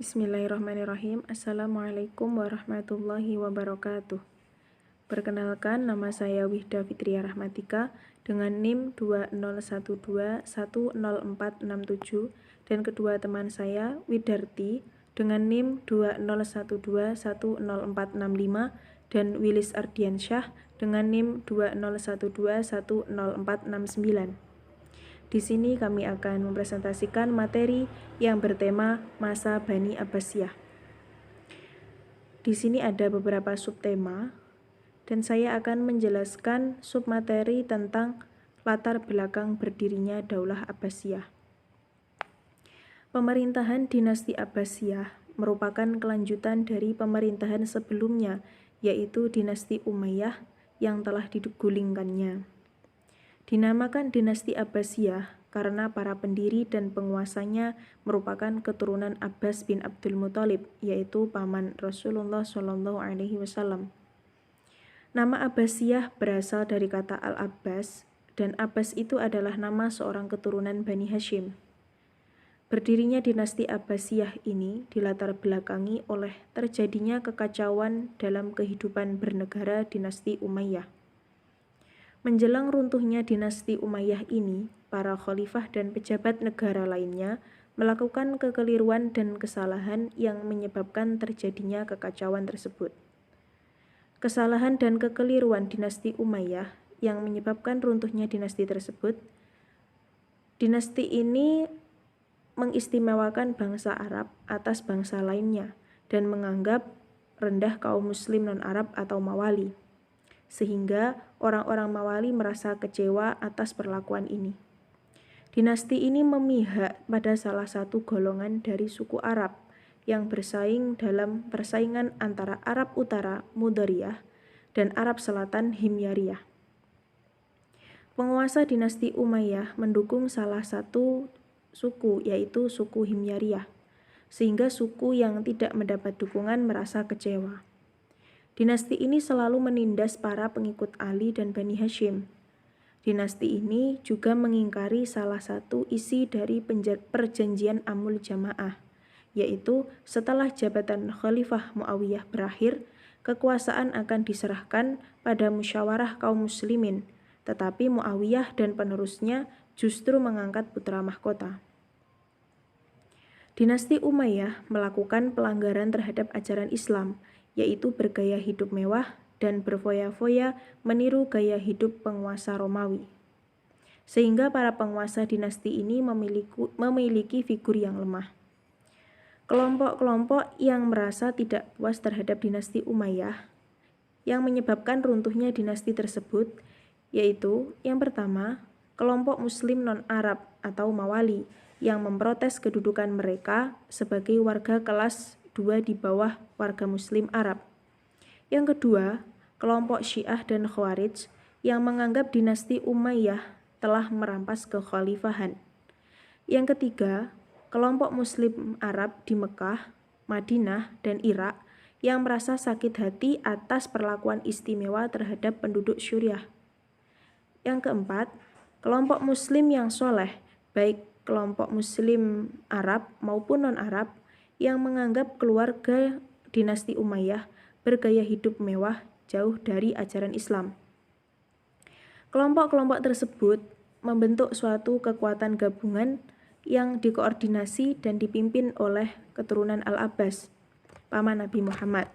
Bismillahirrahmanirrahim. Assalamualaikum warahmatullahi wabarakatuh. Perkenalkan, nama saya Wihda Fitria Rahmatika dengan NIM 2012100467 dan kedua teman saya Widarti dengan NIM 2012100465 dan Wilis Ardiansyah dengan NIM 2012100469. Di sini kami akan mempresentasikan materi yang bertema masa Bani Abbasiyah. Di sini ada beberapa subtema dan saya akan menjelaskan submateri tentang latar belakang berdirinya Daulah Abbasiyah. Pemerintahan dinasti Abbasiyah merupakan kelanjutan dari pemerintahan sebelumnya, yaitu dinasti Umayyah yang telah digulingkannya. Dinamakan dinasti Abbasiyah karena para pendiri dan penguasanya merupakan keturunan Abbas bin Abdul Muthalib, yaitu paman Rasulullah SAW. Nama Abbasiyah berasal dari kata Al-Abbas, dan Abbas itu adalah nama seorang keturunan Bani Hashim. Berdirinya dinasti Abbasiyah ini dilatar belakangi oleh terjadinya kekacauan dalam kehidupan bernegara dinasti Umayyah. Menjelang runtuhnya dinasti Umayyah ini, para khalifah dan pejabat negara lainnya melakukan kekeliruan dan kesalahan yang menyebabkan terjadinya kekacauan tersebut. Kesalahan dan kekeliruan dinasti Umayyah yang menyebabkan runtuhnya dinasti tersebut, dinasti ini mengistimewakan bangsa Arab atas bangsa lainnya dan menganggap rendah kaum muslim non-Arab atau Mawali, sehingga orang-orang Mawali merasa kecewa atas perlakuan ini. Dinasti ini memihak pada salah satu golongan dari suku Arab yang bersaing dalam persaingan antara Arab Utara Mudhariyah dan Arab Selatan Himyariyah. Penguasa dinasti Umayyah mendukung salah satu suku, yaitu suku Himyariyah, sehingga suku yang tidak mendapat dukungan merasa kecewa. Dinasti ini selalu menindas para pengikut Ali dan Bani Hashim. Dinasti ini juga mengingkari salah satu isi dari perjanjian Amul Jamaah, yaitu setelah jabatan Khalifah Muawiyah berakhir, kekuasaan akan diserahkan pada musyawarah kaum muslimin, tetapi Muawiyah dan penerusnya justru mengangkat putra mahkota. Dinasti Umayyah melakukan pelanggaran terhadap ajaran Islam, yaitu bergaya hidup mewah dan berfoya-foya meniru gaya hidup penguasa Romawi. Sehingga para penguasa dinasti ini memiliki figur yang lemah. Kelompok-kelompok yang merasa tidak puas terhadap dinasti Umayyah yang menyebabkan runtuhnya dinasti tersebut, yaitu yang pertama, kelompok muslim non-Arab atau Mawali yang memprotes kedudukan mereka sebagai warga kelas 2 di bawah warga muslim Arab. Yang kedua, kelompok Syiah dan Khawarij yang menganggap dinasti Umayyah telah merampas kekhalifahan. Yang ketiga, kelompok muslim Arab di Mekah, Madinah, dan Irak yang merasa sakit hati atas perlakuan istimewa terhadap penduduk Syuriah. Yang keempat, kelompok muslim yang soleh, baik kelompok muslim Arab maupun non-Arab, yang menganggap keluarga dinasti Umayyah bergaya hidup mewah jauh dari ajaran Islam. Kelompok-kelompok tersebut membentuk suatu kekuatan gabungan yang dikoordinasi dan dipimpin oleh keturunan Al-Abbas, paman Nabi Muhammad.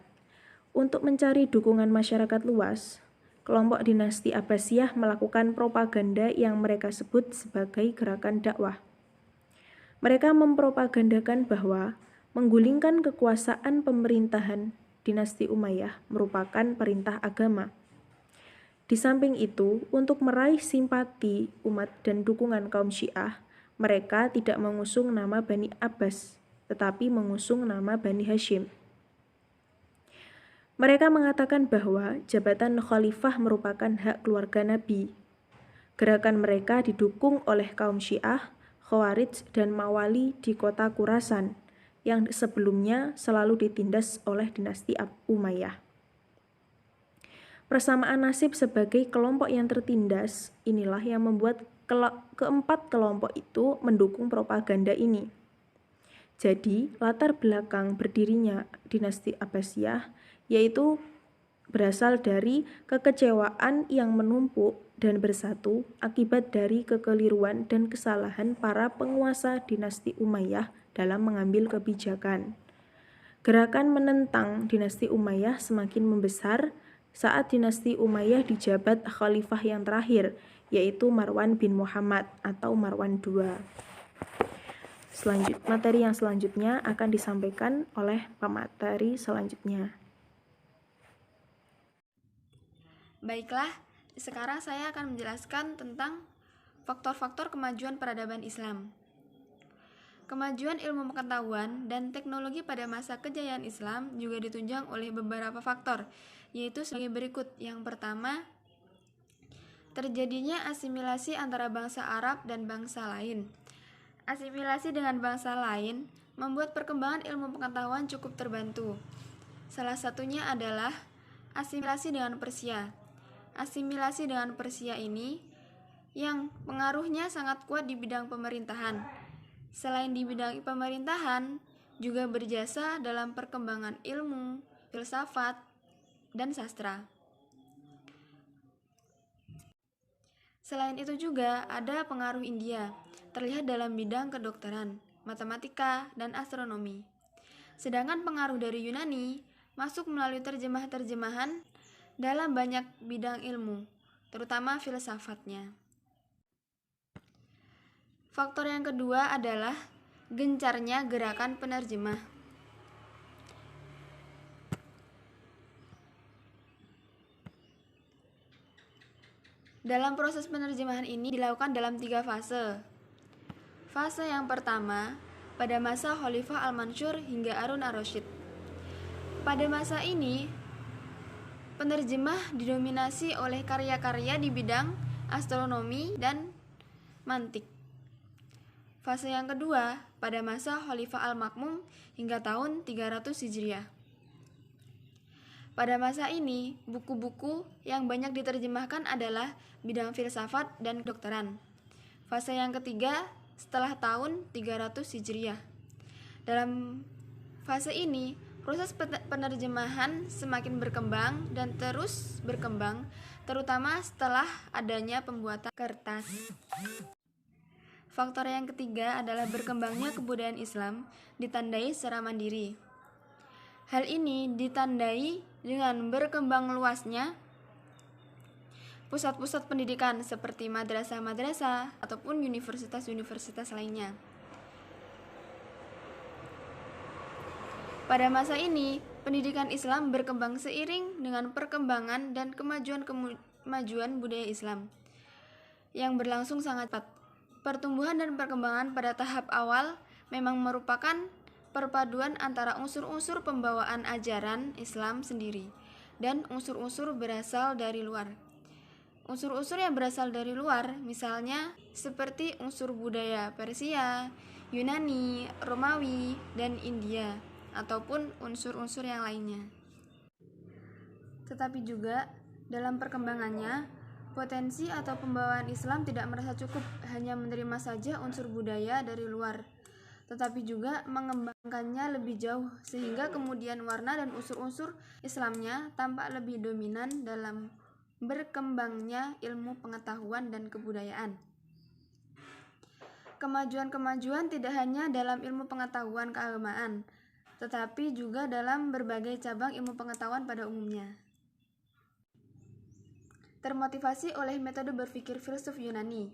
Untuk mencari dukungan masyarakat luas, kelompok dinasti Abbasiyah melakukan propaganda yang mereka sebut sebagai gerakan dakwah. Mereka mempropagandakan bahwa menggulingkan kekuasaan pemerintahan dinasti Umayyah merupakan perintah agama. Di samping itu, untuk meraih simpati umat dan dukungan kaum Syiah, mereka tidak mengusung nama Bani Abbas, tetapi mengusung nama Bani Hashim. Mereka mengatakan bahwa jabatan khalifah merupakan hak keluarga Nabi. Gerakan mereka didukung oleh kaum Syiah, Khawarij, dan Mawali di kota Khurasan, yang sebelumnya selalu ditindas oleh dinasti Umayyah. Persamaan nasib sebagai kelompok yang tertindas inilah yang membuat keempat kelompok itu mendukung propaganda ini. Jadi, latar belakang berdirinya dinasti Abbasiyah yaitu berasal dari kekecewaan yang menumpuk dan bersatu akibat dari kekeliruan dan kesalahan para penguasa dinasti Umayyah dalam mengambil kebijakan. Gerakan menentang dinasti Umayyah semakin membesar saat dinasti Umayyah dijabat khalifah yang terakhir, yaitu Marwan bin Muhammad atau Marwan II. Materi yang selanjutnya akan disampaikan oleh pemateri selanjutnya. Baiklah, sekarang saya akan menjelaskan tentang faktor-faktor kemajuan peradaban Islam. Kemajuan ilmu pengetahuan dan teknologi pada masa kejayaan Islam juga ditunjang oleh beberapa faktor, yaitu sebagai berikut. Yang pertama, terjadinya asimilasi antara bangsa Arab dan bangsa lain. Asimilasi dengan bangsa lain membuat perkembangan ilmu pengetahuan cukup terbantu. Salah satunya adalah asimilasi dengan Persia. Asimilasi dengan Persia ini yang pengaruhnya sangat kuat di bidang pemerintahan. Selain di bidang pemerintahan, juga berjasa dalam perkembangan ilmu, filsafat, dan sastra. Selain itu juga ada pengaruh India, terlihat dalam bidang kedokteran, matematika, dan astronomi. Sedangkan pengaruh dari Yunani masuk melalui terjemahan-terjemahan dalam banyak bidang ilmu, terutama filsafatnya. Faktor yang kedua adalah gencarnya gerakan penerjemah. Dalam proses penerjemahan ini dilakukan dalam 3 fase. Fase yang pertama, pada masa Khalifah Al-Mansur hingga Harun Ar-Rasyid. Pada masa ini, penerjemah didominasi oleh karya-karya di bidang astronomi dan mantik. Fase yang kedua, pada masa Khalifah Al-Makmum hingga tahun 300 Hijriah. Pada masa ini, buku-buku yang banyak diterjemahkan adalah bidang filsafat dan kedokteran. Fase yang ketiga, setelah tahun 300 Hijriah. Dalam fase ini, proses penerjemahan semakin berkembang dan terus berkembang, terutama setelah adanya pembuatan kertas. Faktor yang ketiga adalah berkembangnya kebudayaan Islam ditandai secara mandiri. Hal ini ditandai dengan berkembang luasnya pusat-pusat pendidikan seperti madrasah-madrasah ataupun universitas-universitas lainnya. Pada masa ini, pendidikan Islam berkembang seiring dengan perkembangan dan kemajuan budaya Islam yang berlangsung sangat cepat. Pertumbuhan dan perkembangan pada tahap awal memang merupakan perpaduan antara unsur-unsur pembawaan ajaran Islam sendiri dan unsur-unsur berasal dari luar. Unsur-unsur yang berasal dari luar misalnya seperti unsur budaya Persia, Yunani, Romawi, dan India, ataupun unsur-unsur yang lainnya. Tetapi juga dalam perkembangannya, potensi atau pembawaan Islam tidak merasa cukup hanya menerima saja unsur budaya dari luar, tetapi juga mengembangkannya lebih jauh sehingga kemudian warna dan unsur-unsur Islamnya tampak lebih dominan dalam berkembangnya ilmu pengetahuan dan kebudayaan. Kemajuan-kemajuan tidak hanya dalam ilmu pengetahuan keagamaan, tetapi juga dalam berbagai cabang ilmu pengetahuan pada umumnya. Termotivasi oleh metode berpikir filsuf Yunani.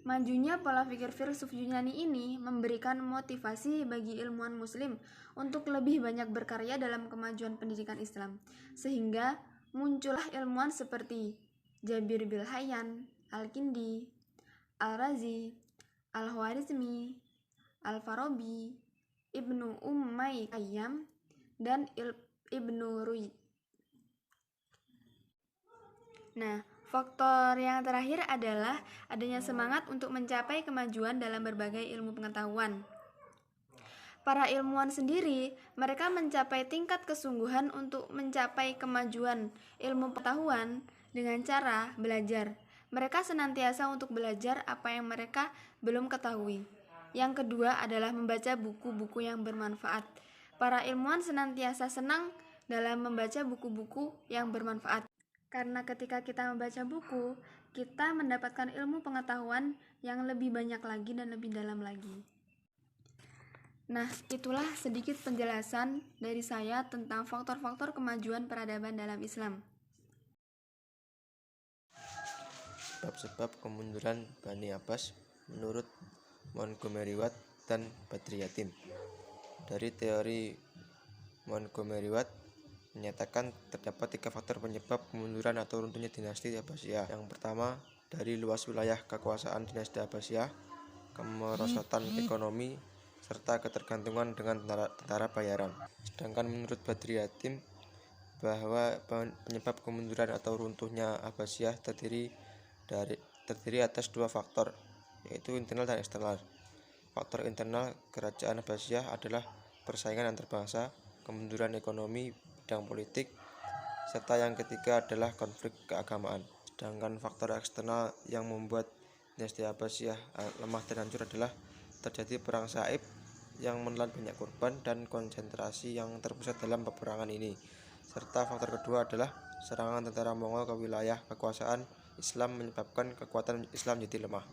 Majunya pola pikir filsuf Yunani ini memberikan motivasi bagi ilmuwan muslim untuk lebih banyak berkarya dalam kemajuan pendidikan Islam, sehingga muncullah ilmuwan seperti Jabir bin Hayyan, Al-Kindi, Al-Razi, Al-Khwarizmi, Al-Farabi, Ibnu Qayyim, dan Ibnu Rushd. Nah, faktor yang terakhir adalah adanya semangat untuk mencapai kemajuan dalam berbagai ilmu pengetahuan. Para ilmuwan sendiri, mereka mencapai tingkat kesungguhan untuk mencapai kemajuan ilmu pengetahuan dengan cara belajar. Mereka senantiasa untuk belajar apa yang mereka belum ketahui. Yang kedua adalah membaca buku-buku yang bermanfaat. Para ilmuwan senantiasa senang dalam membaca buku-buku yang bermanfaat. Karena ketika kita membaca buku, kita mendapatkan ilmu pengetahuan yang lebih banyak lagi dan lebih dalam lagi. Nah, itulah sedikit penjelasan dari saya tentang faktor-faktor kemajuan peradaban dalam Islam. Sebab-sebab kemunduran Bani Abbas menurut Montgomery Watt dan Badri Yatim. Dari teori Montgomery Watt menyatakan terdapat 3 faktor penyebab kemunduran atau runtuhnya dinasti Abbasiyah. Yang pertama, dari luas wilayah kekuasaan dinasti Abbasiyah, kemerosotan ekonomi, serta ketergantungan dengan tentara bayaran. Sedangkan menurut Badri Yatim bahwa penyebab kemunduran atau runtuhnya Abbasiyah terdiri atas 2 faktor, yaitu internal dan eksternal. Faktor internal kerajaan Abbasiyah adalah persaingan antar bangsa, kemunduran ekonomi, bidang politik, serta yang ketiga adalah konflik keagamaan. Sedangkan faktor eksternal yang membuat dinasti Abbasiyah lemah dan hancur adalah terjadi perang Saib yang menelan banyak korban dan konsentrasi yang terpusat dalam peperangan ini. Serta faktor kedua adalah serangan tentara Mongol ke wilayah kekuasaan Islam menyebabkan kekuatan Islam jadi lemah.